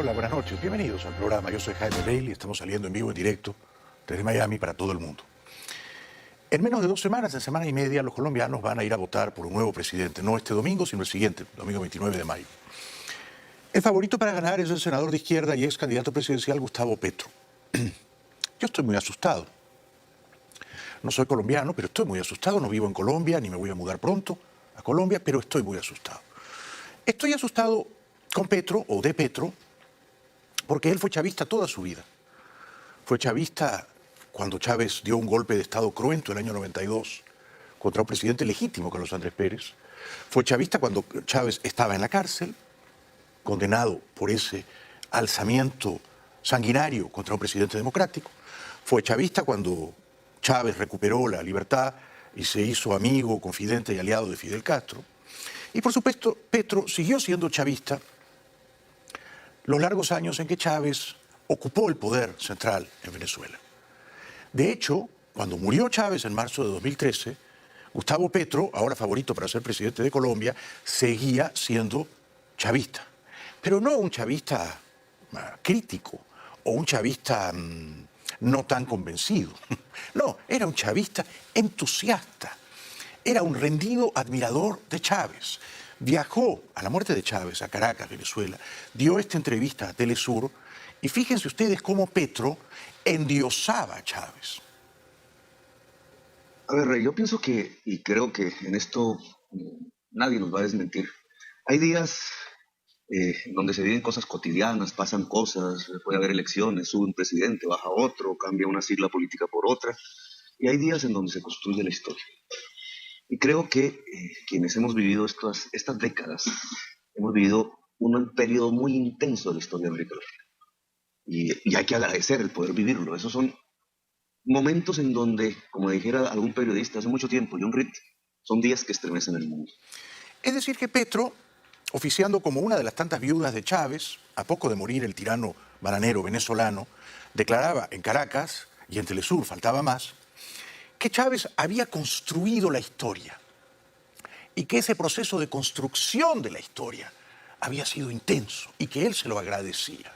Hola, buenas noches. Bienvenidos al programa. Yo soy Jaime Bailey. Estamos saliendo en vivo, en directo, desde Miami para todo el mundo. En menos de 2 semanas, en semana y media, los colombianos van a ir a votar por un nuevo presidente. No este domingo, sino el siguiente, domingo 29 de mayo. El favorito para ganar es el senador de izquierda y ex candidato presidencial Gustavo Petro. Yo estoy muy asustado. No soy colombiano, pero estoy muy asustado. No vivo en Colombia, ni me voy a mudar pronto a Colombia, pero estoy muy asustado. Estoy asustado con Petro, o de Petro, porque él fue chavista toda su vida. Fue chavista cuando Chávez dio un golpe de Estado cruento el año 92 contra un presidente legítimo, Carlos Andrés Pérez. Fue chavista cuando Chávez estaba en la cárcel, condenado por ese alzamiento sanguinario contra un presidente democrático. Fue chavista cuando Chávez recuperó la libertad y se hizo amigo, confidente y aliado de Fidel Castro. Y por supuesto, Petro siguió siendo chavista los largos años en que Chávez ocupó el poder central en Venezuela. De hecho, cuando murió Chávez en marzo de 2013, Gustavo Petro, ahora favorito para ser presidente de Colombia, seguía siendo chavista. Pero no un chavista crítico o un chavista no tan convencido. No, era un chavista entusiasta. Era un rendido admirador de Chávez. Viajó a la muerte de Chávez a Caracas, Venezuela, dio esta entrevista a Telesur y fíjense ustedes cómo Petro endiosaba a Chávez. A ver, Rey, yo pienso que, y creo que en esto nadie nos va a desmentir, hay días donde se viven cosas cotidianas, pasan cosas, puede haber elecciones, sube un presidente, baja otro, cambia una sigla política por otra, y hay días en donde se construye la historia. Y creo que quienes hemos vivido estas décadas, hemos vivido un periodo muy intenso de la historia de América Latina. Y hay que agradecer el poder vivirlo. Esos son momentos en donde, como dijera algún periodista hace mucho tiempo, John Reed, son días que estremecen el mundo. Es decir que Petro, oficiando como una de las tantas viudas de Chávez, a poco de morir el tirano bananero venezolano, declaraba en Caracas y en Telesur, faltaba más, que Chávez había construido la historia y que ese proceso de construcción de la historia había sido intenso y que él se lo agradecía.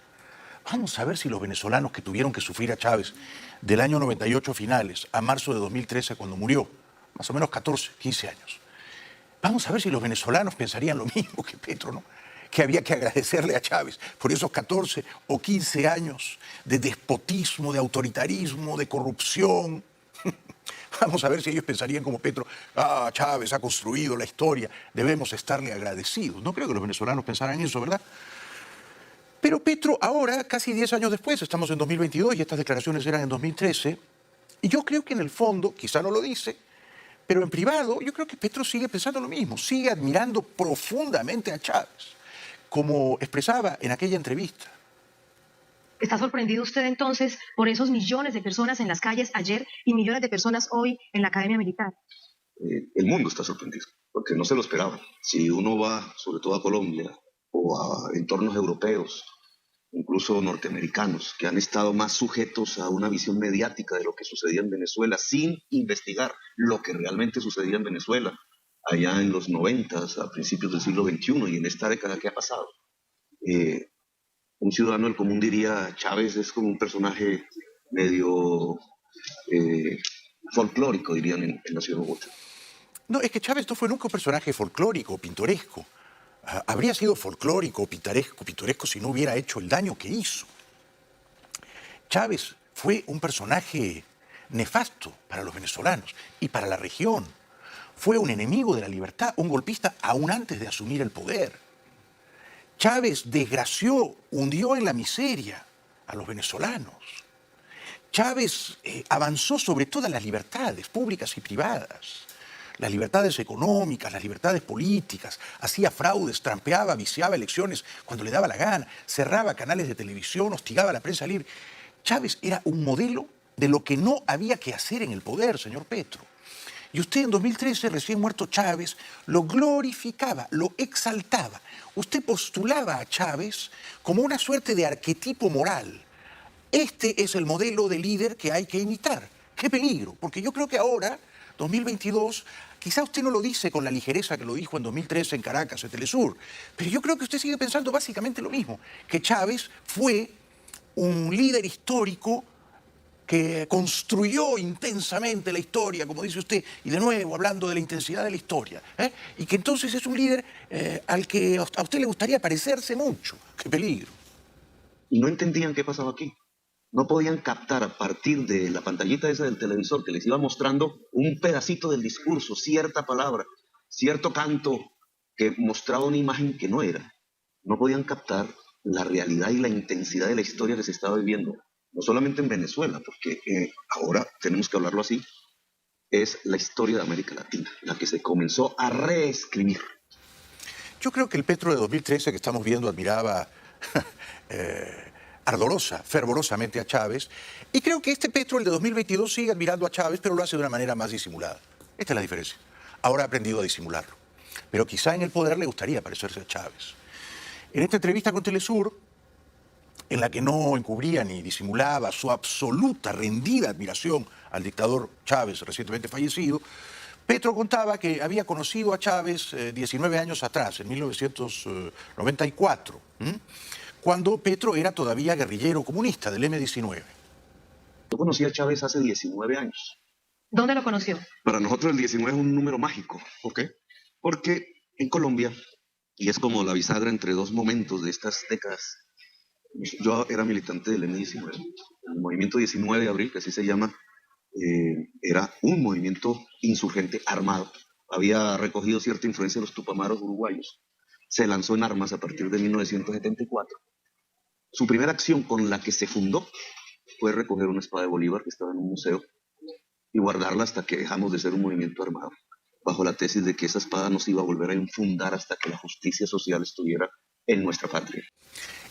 Vamos a ver si los venezolanos que tuvieron que sufrir a Chávez del año 98 finales a marzo de 2013 cuando murió, más o menos 14, 15 años, vamos a ver si los venezolanos pensarían lo mismo que Petro, ¿no? Que había que agradecerle a Chávez por esos 14 o 15 años de despotismo, de autoritarismo, de corrupción. Vamos a ver si ellos pensarían como Petro, Chávez ha construido la historia, debemos estarle agradecidos. No creo que los venezolanos pensaran eso, ¿verdad? Pero Petro ahora, casi 10 años después, estamos en 2022 y estas declaraciones eran en 2013, y yo creo que en el fondo, quizá no lo dice, pero en privado yo creo que Petro sigue pensando lo mismo, sigue admirando profundamente a Chávez, como expresaba en aquella entrevista. ¿Está sorprendido usted entonces por esos millones de personas en las calles ayer y millones de personas hoy en la Academia Militar? El mundo está sorprendido, porque no se lo esperaban. Si uno va, sobre todo a Colombia, o a entornos europeos, incluso norteamericanos, que han estado más sujetos a una visión mediática de lo que sucedía en Venezuela, sin investigar lo que realmente sucedía en Venezuela, allá en los 90, a principios del siglo XXI y en esta década que ha pasado. Un ciudadano del común diría, Chávez es como un personaje medio folclórico, dirían en la ciudad de Bogotá. No, es que Chávez no fue nunca un personaje folclórico, pintoresco. Habría sido folclórico o pintoresco si no hubiera hecho el daño que hizo. Chávez fue un personaje nefasto para los venezolanos y para la región. Fue un enemigo de la libertad, un golpista aún antes de asumir el poder. Chávez desgració, hundió en la miseria a los venezolanos. Chávez avanzó sobre todas las libertades públicas y privadas. Las libertades económicas, las libertades políticas, hacía fraudes, trampeaba, viciaba elecciones cuando le daba la gana, cerraba canales de televisión, hostigaba a la prensa libre. Chávez era un modelo de lo que no había que hacer en el poder, señor Petro. Y usted en 2013, recién muerto Chávez, lo glorificaba, lo exaltaba. Usted postulaba a Chávez como una suerte de arquetipo moral. Este es el modelo de líder que hay que imitar. ¡Qué peligro! Porque yo creo que ahora 2022, quizá usted no lo dice con la ligereza que lo dijo en 2013 en Caracas, en Telesur, pero yo creo que usted sigue pensando básicamente lo mismo, que Chávez fue un líder histórico que construyó intensamente la historia, como dice usted, y de nuevo hablando de la intensidad de la historia, y que entonces es un líder al que a usted le gustaría parecerse mucho. ¡Qué peligro! Y no entendían qué pasaba aquí. No podían captar a partir de la pantallita esa del televisor que les iba mostrando un pedacito del discurso, cierta palabra, cierto canto que mostraba una imagen que no era. No podían captar la realidad y la intensidad de la historia que se estaba viviendo, no solamente en Venezuela, porque ahora tenemos que hablarlo así, es la historia de América Latina, la que se comenzó a reescribir. Yo creo que el Petro de 2013 que estamos viendo admiraba ardorosa, fervorosamente a Chávez, y creo que este Petro, el de 2022, sigue admirando a Chávez, pero lo hace de una manera más disimulada. Esta es la diferencia. Ahora ha aprendido a disimularlo, pero quizá en el poder le gustaría parecerse a Chávez. En esta entrevista con Telesur, en la que no encubría ni disimulaba su absoluta rendida admiración al dictador Chávez, recientemente fallecido, Petro contaba que había conocido a Chávez 19 años atrás, en 1994, cuando Petro era todavía guerrillero comunista del M-19. Yo conocí a Chávez hace 19 años. ¿Dónde lo conoció? Para nosotros el 19 es un número mágico. ¿Por qué? Porque en Colombia, y es como la bisagra entre dos momentos de estas décadas, yo era militante del M-19. El movimiento 19 de abril, que así se llama, era un movimiento insurgente armado. Había recogido cierta influencia de los tupamaros uruguayos. Se lanzó en armas a partir de 1974. Su primera acción con la que se fundó fue recoger una espada de Bolívar que estaba en un museo y guardarla hasta que dejamos de ser un movimiento armado, bajo la tesis de que esa espada nos iba a volver a infundar hasta que la justicia social estuviera en nuestra patria.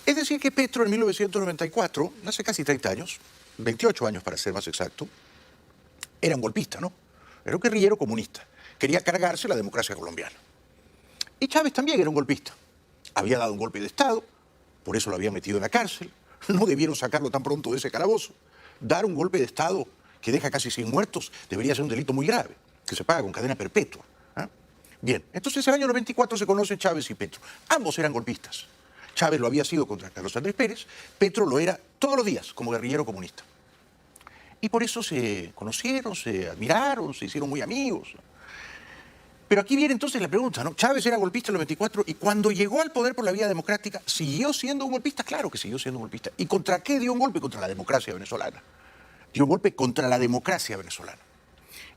Es decir, que Petro en 1994, hace casi 30 años, 28 años para ser más exacto, era un golpista, ¿no? Era un guerrillero comunista. Quería cargarse la democracia colombiana. Y Chávez también era un golpista. Había dado un golpe de Estado, por eso lo habían metido en la cárcel. No debieron sacarlo tan pronto de ese calabozo. Dar un golpe de Estado que deja casi 100 muertos debería ser un delito muy grave, que se paga con cadena perpetua. Bien, entonces en el año 94 se conocen Chávez y Petro. Ambos eran golpistas. Chávez lo había sido contra Carlos Andrés Pérez, Petro lo era todos los días como guerrillero comunista. Y por eso se conocieron, se admiraron, se hicieron muy amigos. Pero aquí viene entonces la pregunta, ¿no? Chávez era golpista en el 94 y cuando llegó al poder por la vía democrática, ¿siguió siendo un golpista? Claro que siguió siendo un golpista. ¿Y contra qué dio un golpe? Contra la democracia venezolana. Dio un golpe contra la democracia venezolana.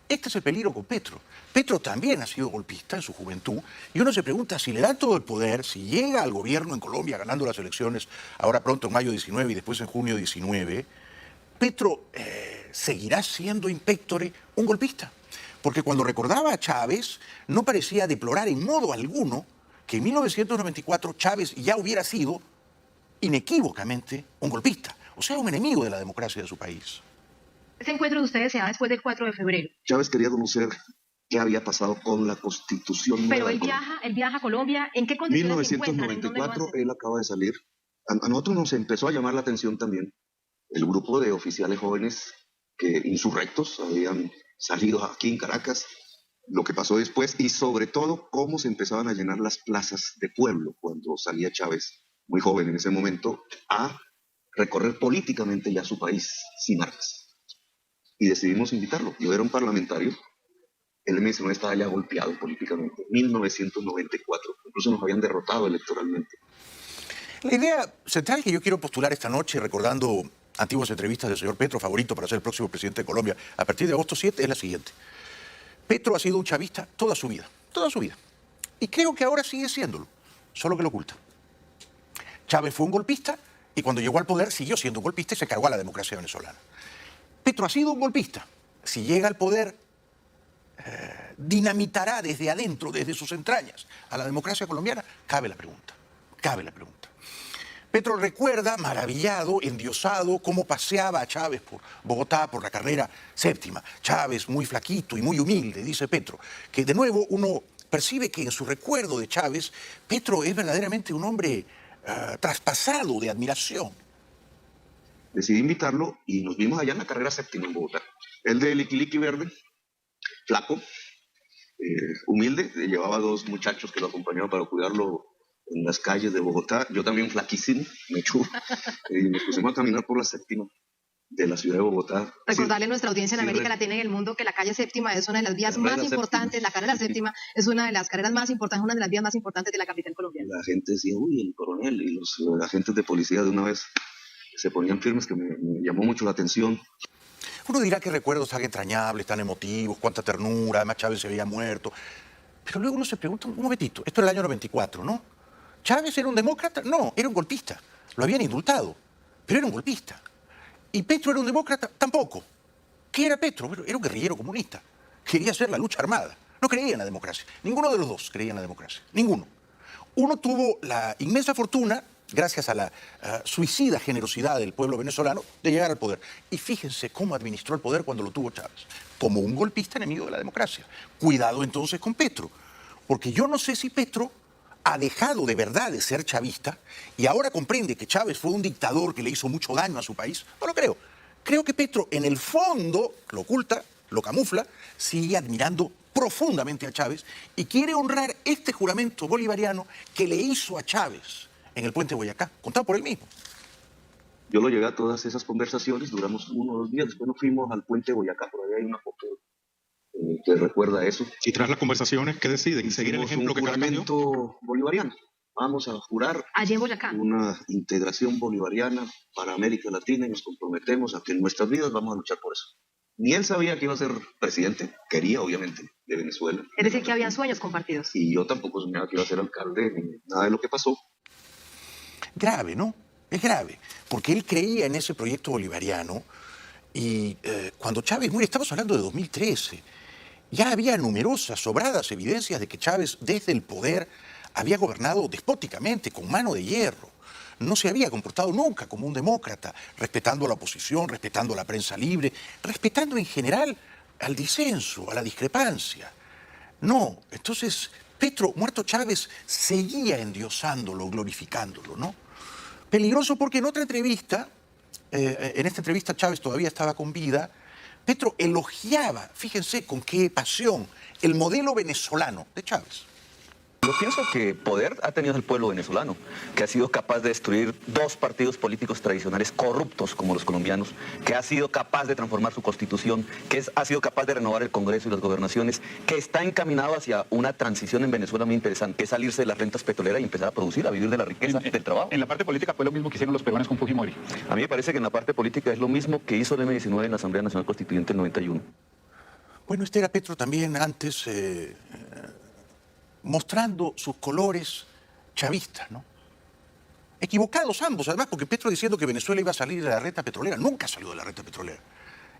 Este es el peligro con Petro. Petro también ha sido golpista en su juventud y uno se pregunta si le dan todo el poder, si llega al gobierno en Colombia ganando las elecciones, ahora pronto en mayo 19 y después en junio 19, Petro seguirá siendo in pectore un golpista. Porque cuando recordaba a Chávez, no parecía deplorar en modo alguno que en 1994 Chávez ya hubiera sido inequívocamente un golpista, o sea, un enemigo de la democracia de su país. Ese encuentro de ustedes se da después del 4 de febrero. Chávez quería conocer qué había pasado con la Constitución. Pero él viaja a Colombia, ¿en qué condiciones se encuentra? 1994, él acaba de salir. A nosotros nos empezó a llamar la atención también el grupo de oficiales jóvenes que insurrectos habían salido aquí en Caracas, lo que pasó después y sobre todo cómo se empezaban a llenar las plazas de pueblo cuando salía Chávez, muy joven en ese momento, a recorrer políticamente ya su país sin armas. Y decidimos invitarlo. Yo era un parlamentario, el M-19 estaba ya golpeado políticamente, 1994, incluso nos habían derrotado electoralmente. La idea central que yo quiero postular esta noche, recordando antiguas entrevistas del señor Petro, favorito para ser el próximo presidente de Colombia, a partir de agosto 7, es la siguiente. Petro ha sido un chavista toda su vida, toda su vida. Y creo que ahora sigue siéndolo, solo que lo oculta. Chávez fue un golpista y cuando llegó al poder siguió siendo un golpista y se cargó a la democracia venezolana. Petro ha sido un golpista. Si llega al poder, dinamitará desde adentro, desde sus entrañas, a la democracia colombiana. Cabe la pregunta, cabe la pregunta. Petro recuerda, maravillado, endiosado, cómo paseaba a Chávez por Bogotá, por la carrera séptima. Chávez muy flaquito y muy humilde, dice Petro, que de nuevo uno percibe que en su recuerdo de Chávez, Petro es verdaderamente un hombre traspasado de admiración. Decidí invitarlo y nos vimos allá en la carrera séptima en Bogotá. Él de Liqui Liqui Verde flaco, humilde, llevaba 2 muchachos que lo acompañaban para cuidarlo en las calles de Bogotá, yo también flaquísimo, mechudo, y nos pusimos a caminar por la séptima de la ciudad de Bogotá. Recordarle a nuestra audiencia en Sí, América Latina y el mundo que la calle Séptima es una de las vías Carrera más importantes, Séptima. la carrera Séptima es una de las carreras más importantes, una de las vías más importantes de la capital colombiana. La gente decía, uy, el coronel, y los agentes de policía de una vez se ponían firmes, que me llamó mucho la atención. Uno dirá que recuerdos tan entrañables, tan emotivos, cuánta ternura, además Chávez se había muerto. Pero luego uno se pregunta, un momentito, esto era el año 94, ¿no? ¿Chávez era un demócrata? No, era un golpista. Lo habían indultado, pero era un golpista. ¿Y Petro era un demócrata? Tampoco. ¿Qué era Petro? Bueno, era un guerrillero comunista. Quería hacer la lucha armada. No creía en la democracia. Ninguno de los dos creía en la democracia. Ninguno. Uno tuvo la inmensa fortuna, gracias a la suicida generosidad del pueblo venezolano, de llegar al poder. Y fíjense cómo administró el poder cuando lo tuvo Chávez. Como un golpista enemigo de la democracia. Cuidado entonces con Petro. Porque yo no sé si Petro ha dejado de verdad de ser chavista y ahora comprende que Chávez fue un dictador que le hizo mucho daño a su país. No lo creo. Creo que Petro, en el fondo, lo oculta, lo camufla, sigue admirando profundamente a Chávez y quiere honrar este juramento bolivariano que le hizo a Chávez en el puente de Boyacá, contado por él mismo. Yo lo llegué a todas esas conversaciones, duramos 1 o 2 días, después nos fuimos al puente de Boyacá, por ahí hay una foto que recuerda eso. Y tras las conversaciones, ¿qué deciden? ¿Seguir el Hicimos ejemplo un que Caracas dio? juramento bolivariano. Vamos a jurar Allí en Boyacá. una integración bolivariana para América Latina y nos comprometemos a que en nuestras vidas vamos a luchar por eso. Ni él sabía que iba a ser presidente, quería obviamente, de Venezuela. Es decir, que habían sueños compartidos. Y yo tampoco soñaba que iba a ser alcalde, ni nada de lo que pasó. Grave, ¿no? Es grave, porque él creía en ese proyecto bolivariano y cuando Chávez muere, estamos hablando de 2013, ya había numerosas, sobradas evidencias de que Chávez desde el poder había gobernado despóticamente, con mano de hierro. No se había comportado nunca como un demócrata, respetando a la oposición, respetando a la prensa libre, respetando en general al disenso, a la discrepancia. No, entonces Petro, muerto Chávez, seguía endiosándolo, glorificándolo, ¿no? Peligroso porque en otra entrevista, en esta entrevista Chávez todavía estaba con vida, Petro elogiaba, fíjense con qué pasión, el modelo venezolano de Chávez. Yo pienso que poder ha tenido el pueblo venezolano, que ha sido capaz de destruir 2 partidos políticos tradicionales corruptos como los colombianos, que ha sido capaz de transformar su constitución, que ha sido capaz de renovar el Congreso y las gobernaciones, que está encaminado hacia una transición en Venezuela muy interesante, que es salirse de las rentas petroleras y empezar a producir, a vivir de la riqueza del trabajo. En la parte política fue lo mismo que hicieron los peruanos con Fujimori. A mí me parece que en la parte política es lo mismo que hizo el M-19 en la Asamblea Nacional Constituyente en 91. Bueno, este era Petro también antes mostrando sus colores chavistas, ¿no? Equivocados ambos, además, porque Petro diciendo que Venezuela iba a salir de la renta petrolera, nunca salió de la renta petrolera.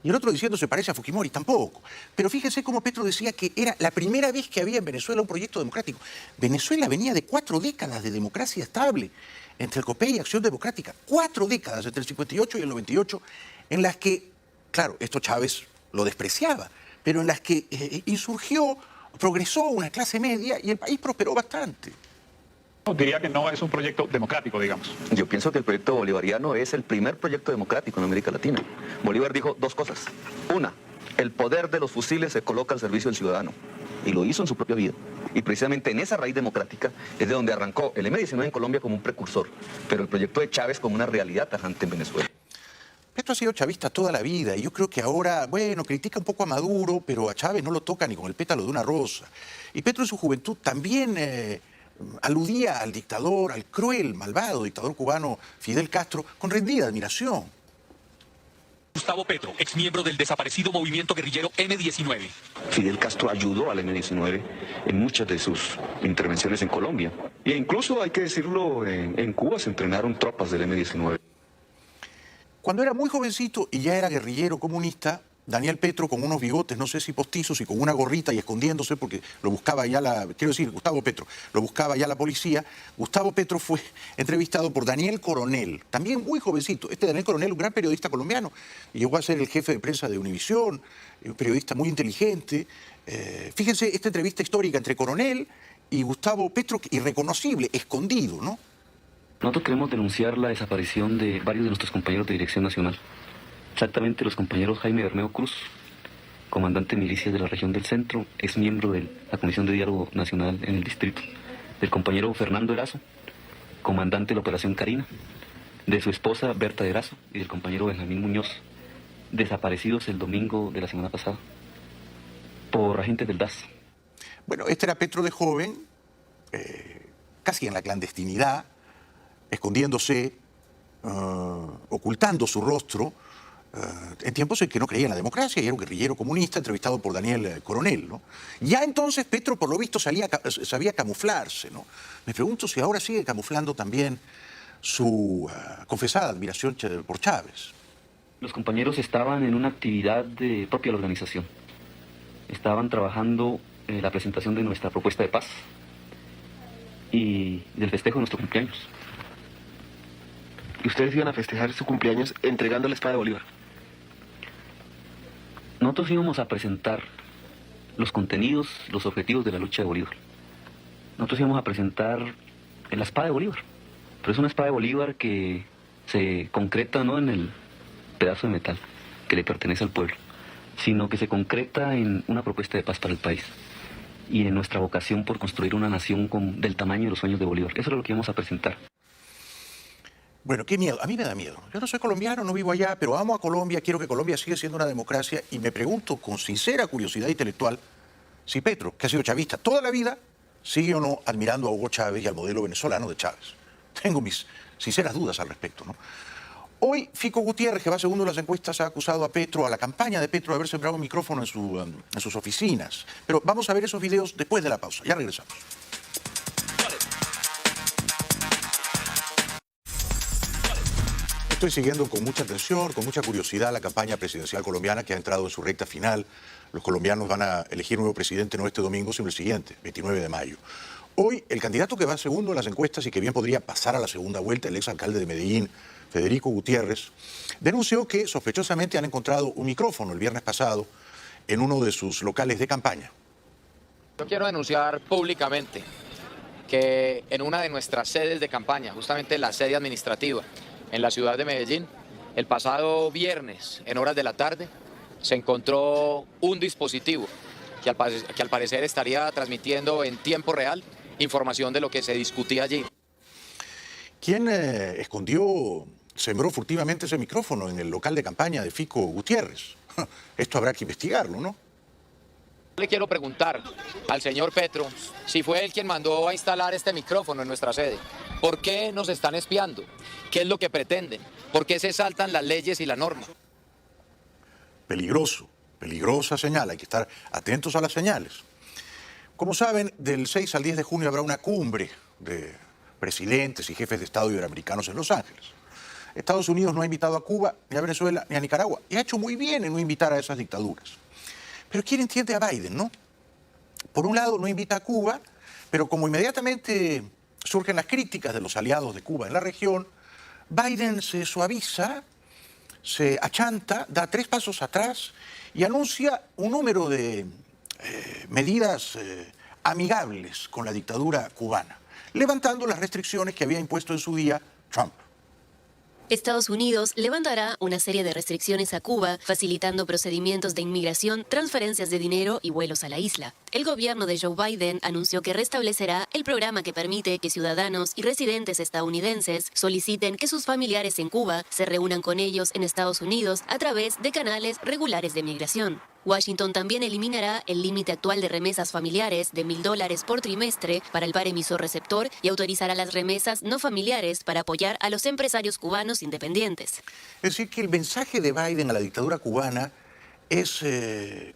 Y el otro diciendo se parece a Fujimori, tampoco. Pero fíjense cómo Petro decía que era la primera vez que había en Venezuela un proyecto democrático. Venezuela venía de 4 décadas de democracia estable entre el COPEI y Acción Democrática. 4 décadas, entre el 58 y el 98, en las que, claro, esto Chávez lo despreciaba, pero en las que insurgió, progresó una clase media y el país prosperó bastante. Diría que no es un proyecto democrático, digamos. Yo pienso que el proyecto bolivariano es el primer proyecto democrático en América Latina. Bolívar dijo 2 cosas. Una, el poder de los fusiles se coloca al servicio del ciudadano. Y lo hizo en su propia vida. Y precisamente en esa raíz democrática es de donde arrancó el M-19 en Colombia como un precursor, pero el proyecto de Chávez como una realidad tajante en Venezuela. Petro ha sido chavista toda la vida y yo creo que ahora, bueno, critica un poco a Maduro, pero a Chávez no lo toca ni con el pétalo de una rosa. Y Petro en su juventud también aludía al dictador, al cruel, malvado dictador cubano Fidel Castro, con rendida admiración. Gustavo Petro, exmiembro del desaparecido movimiento guerrillero M-19. Fidel Castro ayudó al M-19 en muchas de sus intervenciones en Colombia. E incluso, hay que decirlo, en Cuba se entrenaron tropas del M-19. Cuando era muy jovencito y ya era guerrillero comunista, Daniel Petro con unos bigotes, no sé si postizos, y con una gorrita y escondiéndose porque lo buscaba ya Gustavo Petro, lo buscaba ya la policía. Gustavo Petro fue entrevistado por Daniel Coronel, también muy jovencito. Este Daniel Coronel, un gran periodista colombiano, y llegó a ser el jefe de prensa de Univisión, un periodista muy inteligente. Fíjense esta entrevista histórica entre Coronel y Gustavo Petro, irreconocible, escondido, ¿no? Nosotros queremos denunciar la desaparición de varios de nuestros compañeros de Dirección Nacional. Exactamente los compañeros Jaime Bermeo Cruz, comandante de milicias de la región del Centro, ex miembro de la Comisión de Diálogo Nacional en el distrito, del compañero Fernando Erazo, comandante de la Operación Carina, de su esposa Berta Erazo y del compañero Benjamín Muñoz, desaparecidos el domingo de la semana pasada por agentes del DAS. Bueno, este era Petro de joven, casi en la clandestinidad, escondiéndose, ocultando su rostro, en tiempos en que no creía en la democracia y era un guerrillero comunista entrevistado por Daniel Coronel, ¿no? Ya entonces Petro, por lo visto, sabía camuflarse, ¿no? Me pregunto si ahora sigue camuflando también su confesada admiración por Chávez. Los compañeros estaban en una actividad propia de la organización. Estaban trabajando en la presentación de nuestra propuesta de paz y del festejo de nuestro cumpleaños. ¿Y ustedes iban a festejar su cumpleaños entregando la espada de Bolívar? Nosotros íbamos a presentar los contenidos, los objetivos de la lucha de Bolívar. Nosotros íbamos a presentar la espada de Bolívar, pero es una espada de Bolívar que se concreta no en el pedazo de metal que le pertenece al pueblo, sino que se concreta en una propuesta de paz para el país y en nuestra vocación por construir una nación del tamaño de los sueños de Bolívar. Eso es lo que íbamos a presentar. Bueno, qué miedo. A mí me da miedo. Yo no soy colombiano, no vivo allá, pero amo a Colombia, quiero que Colombia siga siendo una democracia y me pregunto con sincera curiosidad intelectual si Petro, que ha sido chavista toda la vida, sigue o no admirando a Hugo Chávez y al modelo venezolano de Chávez. Tengo mis sinceras dudas al respecto, ¿no? Hoy Fico Gutiérrez, que va segundo en las encuestas, ha acusado a Petro, a la campaña de Petro, de haber sembrado un micrófono en sus oficinas. Pero vamos a ver esos videos después de la pausa. Ya regresamos. Estoy siguiendo con mucha atención, con mucha curiosidad la campaña presidencial colombiana que ha entrado en su recta final. Los colombianos van a elegir nuevo presidente no este domingo, sino el siguiente, 29 de mayo. Hoy, el candidato que va segundo en las encuestas y que bien podría pasar a la segunda vuelta, el exalcalde de Medellín, Federico Gutiérrez, denunció que sospechosamente han encontrado un micrófono el viernes pasado en uno de sus locales de campaña. Yo quiero denunciar públicamente que en una de nuestras sedes de campaña, justamente la sede administrativa, en la ciudad de Medellín, el pasado viernes, en horas de la tarde, se encontró un dispositivo que al parecer estaría transmitiendo en tiempo real información de lo que se discutía allí. ¿Quién sembró furtivamente ese micrófono en el local de campaña de Fico Gutiérrez? Esto habrá que investigarlo, ¿no? Le quiero preguntar al señor Petro si fue él quien mandó a instalar este micrófono en nuestra sede. ¿Por qué nos están espiando? ¿Qué es lo que pretenden? ¿Por qué se saltan las leyes y la norma? Peligroso, peligrosa señal. Hay que estar atentos a las señales. Como saben, del 6 al 10 de junio habrá una cumbre de presidentes y jefes de Estado iberoamericanos en Los Ángeles. Estados Unidos no ha invitado a Cuba, ni a Venezuela, ni a Nicaragua. Y ha hecho muy bien en no invitar a esas dictaduras. Pero ¿quién entiende a Biden, no? Por un lado, no invita a Cuba, pero como inmediatamente surgen las críticas de los aliados de Cuba en la región, Biden se suaviza, se achanta, da 3 pasos atrás y anuncia un número de medidas amigables con la dictadura cubana, levantando las restricciones que había impuesto en su día Trump. Estados Unidos levantará una serie de restricciones a Cuba, facilitando procedimientos de inmigración, transferencias de dinero y vuelos a la isla. El gobierno de Joe Biden anunció que restablecerá el programa que permite que ciudadanos y residentes estadounidenses soliciten que sus familiares en Cuba se reúnan con ellos en Estados Unidos a través de canales regulares de migración. Washington también eliminará el límite actual de remesas familiares de $1,000 por trimestre para el par emisor receptor y autorizará las remesas no familiares para apoyar a los empresarios cubanos independientes. Es decir, que el mensaje de Biden a la dictadura cubana es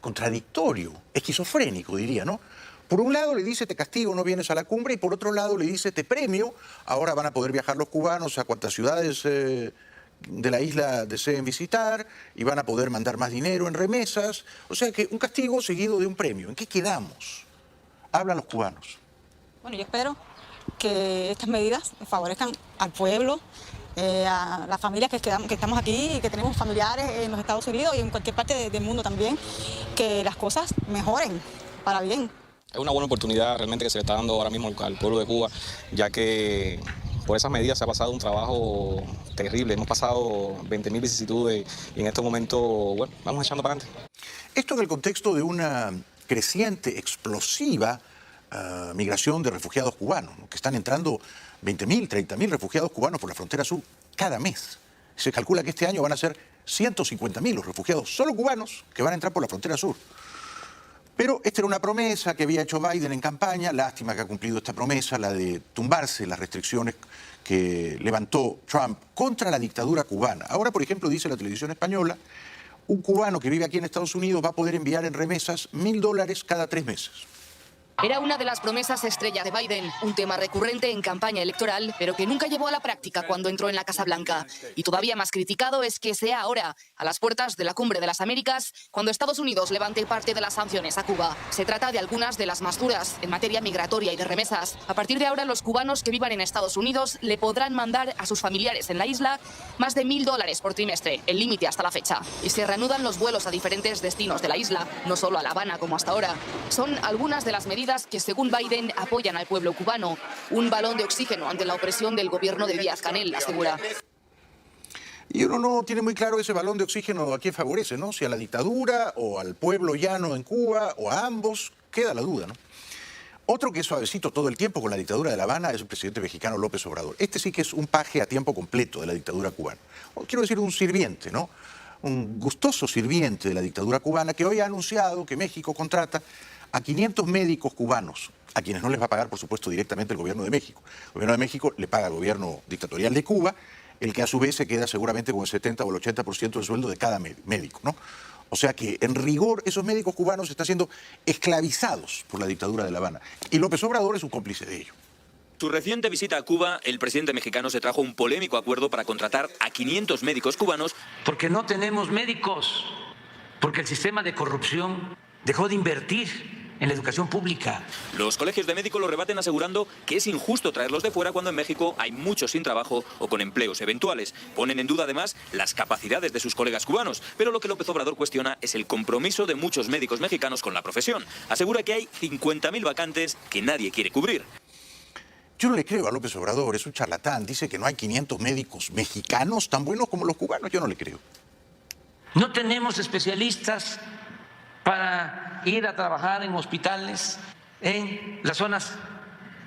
contradictorio, esquizofrénico, diría, ¿no? Por un lado le dice, te castigo, no vienes a la cumbre, y por otro lado le dice, te premio, ahora van a poder viajar los cubanos a cuantas ciudades de la isla deseen visitar y van a poder mandar más dinero en remesas. O sea que un castigo seguido de un premio. ¿En qué quedamos? Hablan los cubanos. Bueno, yo espero que estas medidas favorezcan al pueblo, a las familias que estamos aquí y que tenemos familiares en los Estados Unidos y en cualquier parte del mundo también, que las cosas mejoren para bien. Es una buena oportunidad realmente que se le está dando ahora mismo al pueblo de Cuba, ya que por esas medidas se ha pasado un trabajo terrible. Hemos pasado 20.000 vicisitudes y en estos momentos, bueno, vamos echando para adelante. Esto en el contexto de una creciente, explosiva migración de refugiados cubanos, ¿no? Que están entrando 20.000, 30.000 refugiados cubanos por la frontera sur cada mes. Se calcula que este año van a ser 150.000 los refugiados, solo cubanos, que van a entrar por la frontera sur. Pero esta era una promesa que había hecho Biden en campaña. Lástima que ha cumplido esta promesa, la de tumbarse las restricciones que levantó Trump contra la dictadura cubana. Ahora, por ejemplo, dice la televisión española, un cubano que vive aquí en Estados Unidos va a poder enviar en remesas $1.000 cada 3 meses. Era una de las promesas estrella de Biden, un tema recurrente en campaña electoral, pero que nunca llevó a la práctica cuando entró en la Casa Blanca. Y todavía más criticado es que sea ahora, a las puertas de la Cumbre de las Américas, cuando Estados Unidos levante parte de las sanciones a Cuba. Se trata de algunas de las más duras en materia migratoria y de remesas. A partir de ahora, los cubanos que vivan en Estados Unidos le podrán mandar a sus familiares en la isla más de $1.000 por trimestre, el límite hasta la fecha. Y se reanudan los vuelos a diferentes destinos de la isla, no solo a La Habana como hasta ahora. Son algunas de las medidas que, según Biden, apoyan al pueblo cubano. Un balón de oxígeno ante la opresión del gobierno de Díaz-Canel, asegura. Y uno no tiene muy claro ese balón de oxígeno a quién favorece, ¿no? Si a la dictadura o al pueblo llano en Cuba o a ambos, queda la duda, ¿no? Otro que es suavecito todo el tiempo con la dictadura de La Habana es el presidente mexicano López Obrador. Este sí que es un paje a tiempo completo de la dictadura cubana. O quiero decir un sirviente, ¿no? Un gustoso sirviente de la dictadura cubana que hoy ha anunciado que México contrata a 500 médicos cubanos, a quienes no les va a pagar, por supuesto, directamente el gobierno de México. El gobierno de México le paga al gobierno dictatorial de Cuba, el que a su vez se queda seguramente con el 70 o el 80% del sueldo de cada médico, ¿no? O sea que, en rigor, esos médicos cubanos están siendo esclavizados por la dictadura de La Habana. Y López Obrador es un cómplice de ello. Su reciente visita a Cuba, el presidente mexicano se trajo un polémico acuerdo para contratar a 500 médicos cubanos. Porque no tenemos médicos, porque el sistema de corrupción dejó de invertir en la educación pública. Los colegios de médicos lo rebaten asegurando que es injusto traerlos de fuera cuando en México hay muchos sin trabajo o con empleos eventuales. Ponen en duda además las capacidades de sus colegas cubanos, pero lo que López Obrador cuestiona es el compromiso de muchos médicos mexicanos con la profesión. Asegura que hay 50.000 vacantes que nadie quiere cubrir. Yo no le creo a López Obrador, es un charlatán. Dice que no hay 500 médicos mexicanos tan buenos como los cubanos. Yo no le creo. No tenemos especialistas para ir a trabajar en hospitales en las zonas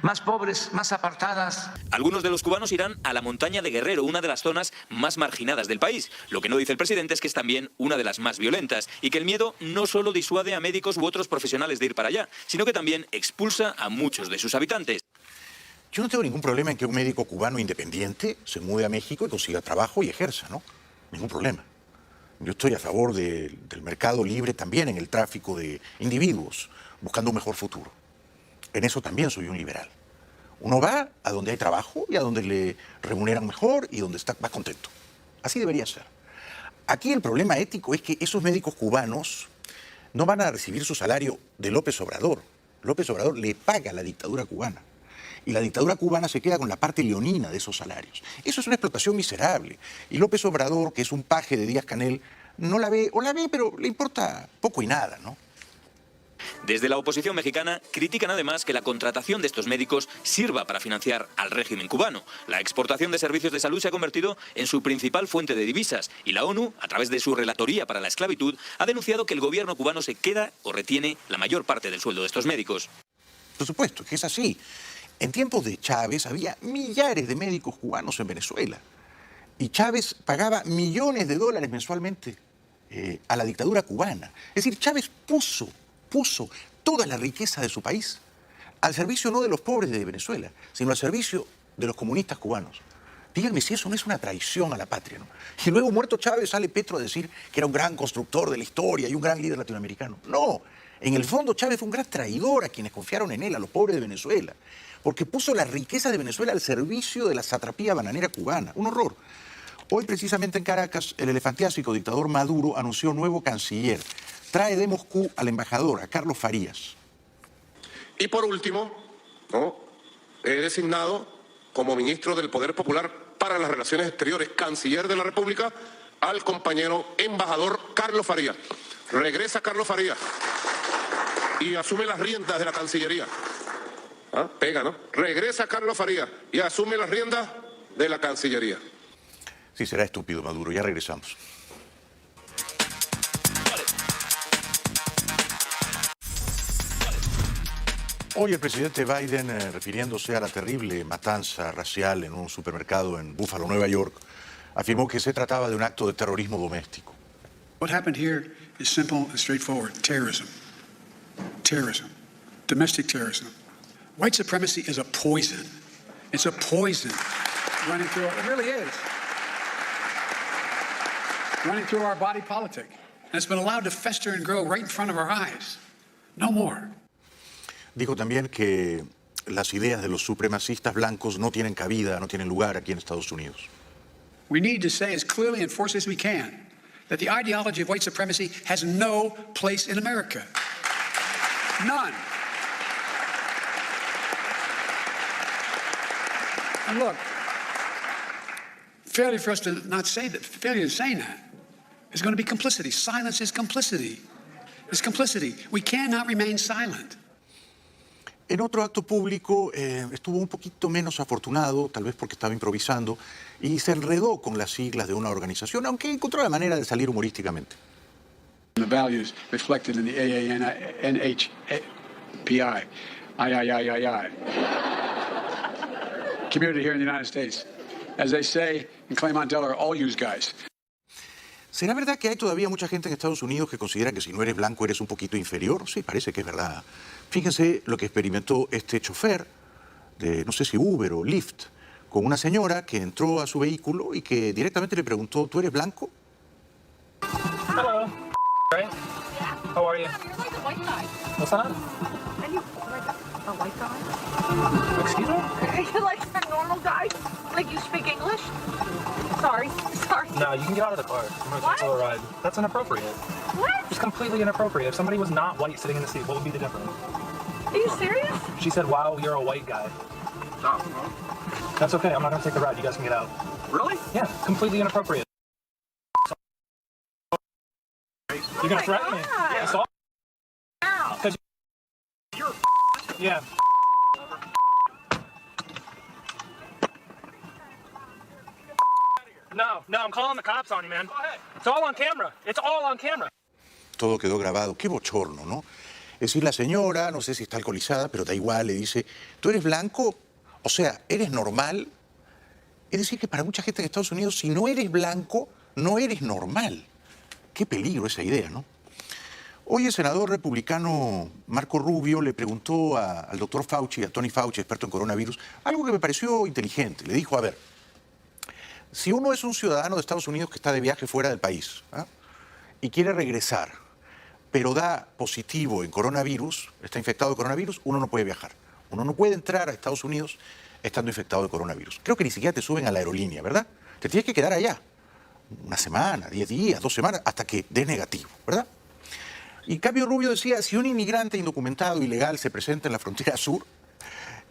más pobres, más apartadas. Algunos de los cubanos irán a la montaña de Guerrero, una de las zonas más marginadas del país. Lo que no dice el presidente es que es también una de las más violentas y que el miedo no solo disuade a médicos u otros profesionales de ir para allá, sino que también expulsa a muchos de sus habitantes. Yo no tengo ningún problema en que un médico cubano independiente se mude a México y consiga trabajo y ejerza, ¿no? Ningún problema. Yo estoy a favor del mercado libre también en el tráfico de individuos, buscando un mejor futuro. En eso también soy un liberal. Uno va a donde hay trabajo y a donde le remuneran mejor y donde está más contento. Así debería ser. Aquí el problema ético es que esos médicos cubanos no van a recibir su salario de López Obrador. López Obrador le paga a la dictadura cubana. Y la dictadura cubana se queda con la parte leonina de esos salarios. Eso es una explotación miserable. Y López Obrador, que es un paje de Díaz-Canel, no la ve, o la ve, pero le importa poco y nada, ¿no? Desde la oposición mexicana critican además que la contratación de estos médicos sirva para financiar al régimen cubano. La exportación de servicios de salud se ha convertido en su principal fuente de divisas y la ONU, a través de su relatoría para la esclavitud, ha denunciado que el gobierno cubano se queda o retiene la mayor parte del sueldo de estos médicos. Por supuesto que es así. En tiempos de Chávez había millares de médicos cubanos en Venezuela y Chávez pagaba millones de dólares mensualmente a la dictadura cubana. Es decir, Chávez puso toda la riqueza de su país al servicio no de los pobres de Venezuela, sino al servicio de los comunistas cubanos. Díganme si eso no es una traición a la patria, ¿no? Y luego, muerto Chávez, sale Petro a decir que era un gran constructor de la historia y un gran líder latinoamericano. No, en el fondo Chávez fue un gran traidor a quienes confiaron en él, a los pobres de Venezuela, porque puso la riqueza de Venezuela al servicio de la satrapía bananera cubana. Un horror. Hoy, precisamente en Caracas, el elefantiásico dictador Maduro anunció nuevo canciller. Trae de Moscú al embajador, a Carlos Farías. Y por último, ¿no?, he designado como ministro del Poder Popular para las Relaciones Exteriores, canciller de la República, al compañero embajador Carlos Farías. Regresa Carlos Farías y asume las riendas de la Cancillería. ¿Ah? Pega, ¿no? Regresa Carlos Farías y asume las riendas de la Cancillería. Sí, será estúpido Maduro, ya regresamos. Hoy el presidente Biden, refiriéndose a la terrible matanza racial en un supermercado en Buffalo, Nueva York, afirmó que se trataba de un acto de terrorismo doméstico. What happened here is simple and straightforward. Terrorism. Terrorism. Domestic terrorism. White supremacy is a poison. It's a poison running through, it really is, running through our body politic. And it's been allowed to fester and grow right in front of our eyes. No more. Dijo también que las ideas de los supremacistas blancos no tienen cabida, no tienen lugar aquí en Estados Unidos. We need to say as clearly and forcefully as we can that the ideology of white supremacy has no place in America. None. And look, failure for us to not say that, failure to say that is going to be complicity. Silence is complicity. It's complicity. We cannot remain silent. En otro acto público estuvo un poquito menos afortunado, tal vez porque estaba improvisando, y se enredó con las siglas de una organización, aunque encontró la manera de salir humorísticamente. The values reflected in the AANHPI, III, community here in the United States. As they say in Claymont, Delaware, all use guys. ¿Será verdad que hay todavía mucha gente en Estados Unidos que considera que si no eres blanco eres un poquito inferior? Sí, parece que es verdad. Fíjense lo que experimentó este chofer de, no sé si Uber o Lyft, con una señora que entró a su vehículo y que directamente le preguntó, ¿tú eres blanco? Hello. Right? How are you? What's that? Are you like a white guy? Excuse me? Are you like a normal guy? Like you speak English? Sorry. No, you can get out of the car. I'm gonna take a ride. That's inappropriate. What? Just completely inappropriate. If somebody was not white sitting in the seat, what would be the difference? Are you serious? She said, wow, you're a white guy. That's okay. I'm not gonna take the ride. You guys can get out. Really? Yeah, completely inappropriate. You're gonna threaten me? God. Assault? Because You're yeah. No, I'm calling the cops on you, man. Go ahead. It's all on camera. It's all on camera. Todo quedó grabado. Qué bochorno, ¿no? Es decir, la señora, no sé si está alcoholizada, pero da igual, le dice, ¿tú eres blanco? O sea, ¿eres normal? Es decir, que para mucha gente en Estados Unidos, si no eres blanco, no eres normal. Qué peligro esa idea, ¿no? Hoy el senador republicano Marco Rubio le preguntó al doctor Fauci, a Tony Fauci, experto en coronavirus, algo que me pareció inteligente. Le dijo, a ver, si uno es un ciudadano de Estados Unidos que está de viaje fuera del país y quiere regresar, pero da positivo en coronavirus, está infectado de coronavirus, uno no puede viajar. Uno no puede entrar a Estados Unidos estando infectado de coronavirus. Creo que ni siquiera te suben a la aerolínea, ¿verdad? Te tienes que quedar allá. Una semana, 10 días, 2 semanas, hasta que des negativo, ¿verdad? Y en cambio Rubio decía, si un inmigrante indocumentado ilegal se presenta en la frontera sur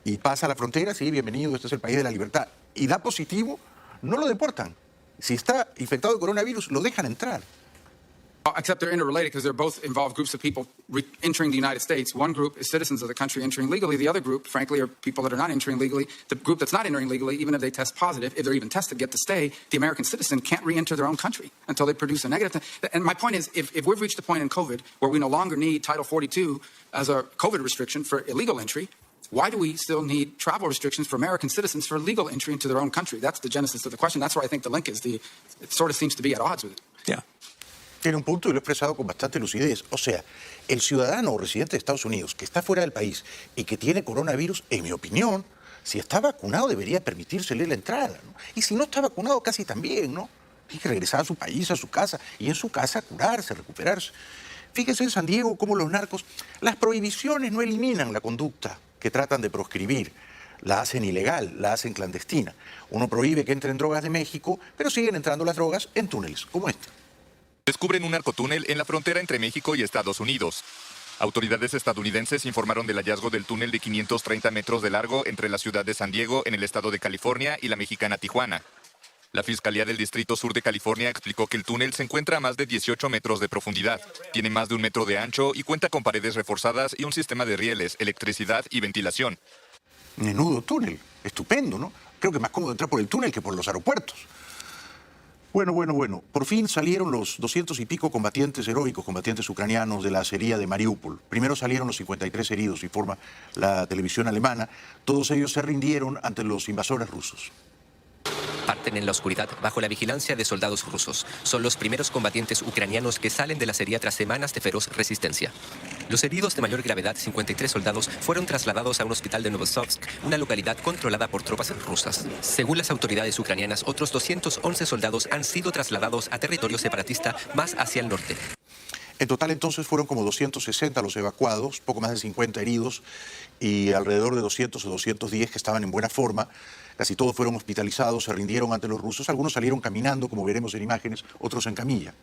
y pasa a la frontera, sí, bienvenido, este es el país de la libertad, y da positivo, no lo deportan. Si está infectado de coronavirus, lo dejan entrar. Except they're interrelated because they're both involve groups of people entering the United States. One group is citizens of the country entering legally. The other group, frankly, are people that are not entering legally. The group that's not entering legally, even if they test positive, if they're even tested, get to stay. The American citizen can't re-enter their own country until they produce a negative. And my point is, if we've reached a point in COVID where we no longer need Title 42 as a COVID restriction for illegal entry, why do we still need travel restrictions for American citizens for legal entry into their own country? That's the genesis of the question. That's where I think the link is. It sort of seems to be at odds with it. Yeah. Tiene un punto y lo he expresado con bastante lucidez. O sea, el ciudadano o residente de Estados Unidos que está fuera del país y que tiene coronavirus, en mi opinión, si está vacunado debería permitírsele la entrada, ¿no? Y si no está vacunado, casi también, ¿no? Tiene que regresar a su país, a su casa, y en su casa curarse, recuperarse. Fíjense en San Diego cómo los narcos, las prohibiciones no eliminan la conducta que tratan de proscribir. La hacen ilegal, la hacen clandestina. Uno prohíbe que entren drogas de México, pero siguen entrando las drogas en túneles, como este. Descubren un narcotúnel en la frontera entre México y Estados Unidos. Autoridades estadounidenses informaron del hallazgo del túnel de 530 metros de largo entre la ciudad de San Diego, en el estado de California, y la mexicana Tijuana. La Fiscalía del Distrito Sur de California explicó que el túnel se encuentra a más de 18 metros de profundidad, tiene más de 1 metro de ancho y cuenta con paredes reforzadas y un sistema de rieles, electricidad y ventilación. Menudo túnel, estupendo, ¿no? Creo que es más cómodo entrar por el túnel que por los aeropuertos. Bueno. Por fin salieron los 200 y pico combatientes heroicos, combatientes ucranianos de la acería de Mariupol. Primero salieron los 53 heridos, informa la televisión alemana. Todos ellos se rindieron ante los invasores rusos. Parten en la oscuridad bajo la vigilancia de soldados rusos. Son los primeros combatientes ucranianos que salen de la acería tras semanas de feroz resistencia. Los heridos de mayor gravedad, 53 soldados, fueron trasladados a un hospital de Novosibirsk, una localidad controlada por tropas rusas. Según las autoridades ucranianas, otros 211 soldados han sido trasladados a territorio separatista más hacia el norte. En total, entonces, fueron como 260 los evacuados, poco más de 50 heridos y alrededor de 200 o 210 que estaban en buena forma. Casi todos fueron hospitalizados, se rindieron ante los rusos. Algunos salieron caminando, como veremos en imágenes, otros en camilla.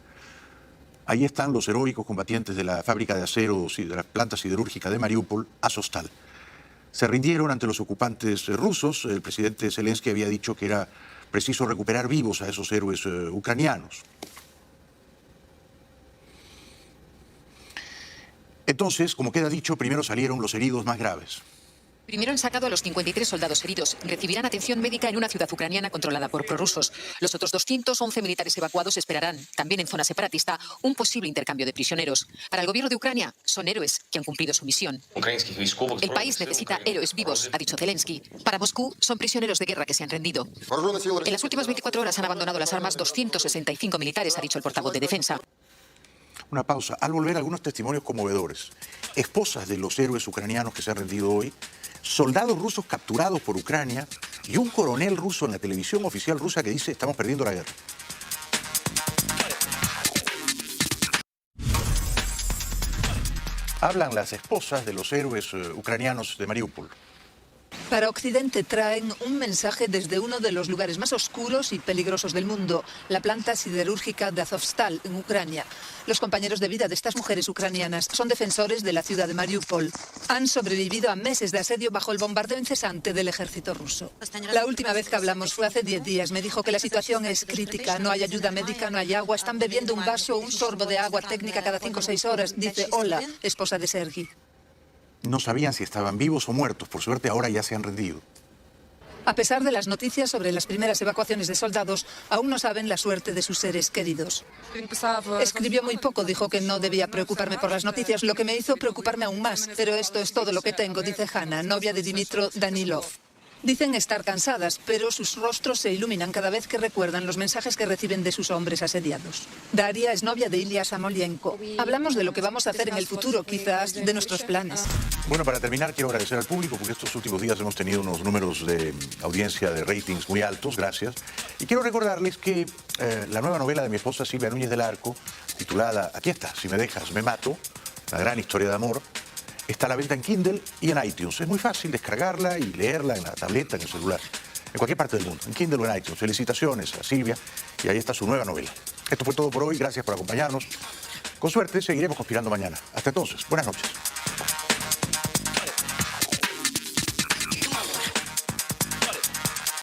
Ahí están los heroicos combatientes de la fábrica de acero, de la planta siderúrgica de Mariupol, Azovstal. Se rindieron ante los ocupantes rusos. El presidente Zelensky había dicho que era preciso recuperar vivos a esos héroes ucranianos. Entonces, como queda dicho, primero salieron los heridos más graves. Primero han sacado a los 53 soldados heridos. Recibirán atención médica en una ciudad ucraniana controlada por prorrusos. Los otros 211 militares evacuados esperarán, también en zona separatista, un posible intercambio de prisioneros. Para el gobierno de Ucrania, son héroes que han cumplido su misión. El país necesita héroes vivos, ha dicho Zelensky. Para Moscú, son prisioneros de guerra que se han rendido. En las últimas 24 horas han abandonado las armas 265 militares, ha dicho el portavoz de Defensa. Una pausa. Al volver, algunos testimonios conmovedores. Esposas de los héroes ucranianos que se han rendido hoy, soldados rusos capturados por Ucrania y un coronel ruso en la televisión oficial rusa que dice: estamos perdiendo la guerra. Hablan las esposas de los héroes ucranianos de Mariupol. Para Occidente traen un mensaje desde uno de los lugares más oscuros y peligrosos del mundo, la planta siderúrgica de Azovstal, en Ucrania. Los compañeros de vida de estas mujeres ucranianas son defensores de la ciudad de Mariupol. Han sobrevivido a meses de asedio bajo el bombardeo incesante del ejército ruso. La última vez que hablamos fue hace 10 días. Me dijo que la situación es crítica, no hay ayuda médica, no hay agua, están bebiendo un vaso o un sorbo de agua técnica cada 5 o 6 horas, dice Ola, esposa de Sergi. No sabían si estaban vivos o muertos. Por suerte, ahora ya se han rendido. A pesar de las noticias sobre las primeras evacuaciones de soldados, aún no saben la suerte de sus seres queridos. Escribió muy poco, dijo que no debía preocuparme por las noticias, lo que me hizo preocuparme aún más. Pero esto es todo lo que tengo, dice Hanna, novia de Dmitro Danilov. Dicen estar cansadas, pero sus rostros se iluminan cada vez que recuerdan los mensajes que reciben de sus hombres asediados. Daria es novia de Ilya Samolienko. Hablamos de lo que vamos a hacer en el futuro, quizás de nuestros planes. Bueno, para terminar, quiero agradecer al público porque estos últimos días hemos tenido unos números de audiencia, de ratings muy altos, gracias. Y quiero recordarles que la nueva novela de mi esposa Silvia Núñez del Arco, titulada Aquí está, si me dejas, me mato, una gran historia de amor, está a la venta en Kindle y en iTunes. Es muy fácil descargarla y leerla en la tableta, en el celular, en cualquier parte del mundo, en Kindle o en iTunes. Felicitaciones a Silvia y ahí está su nueva novela. Esto fue todo por hoy. Gracias por acompañarnos. Con suerte seguiremos conspirando mañana. Hasta entonces. Buenas noches.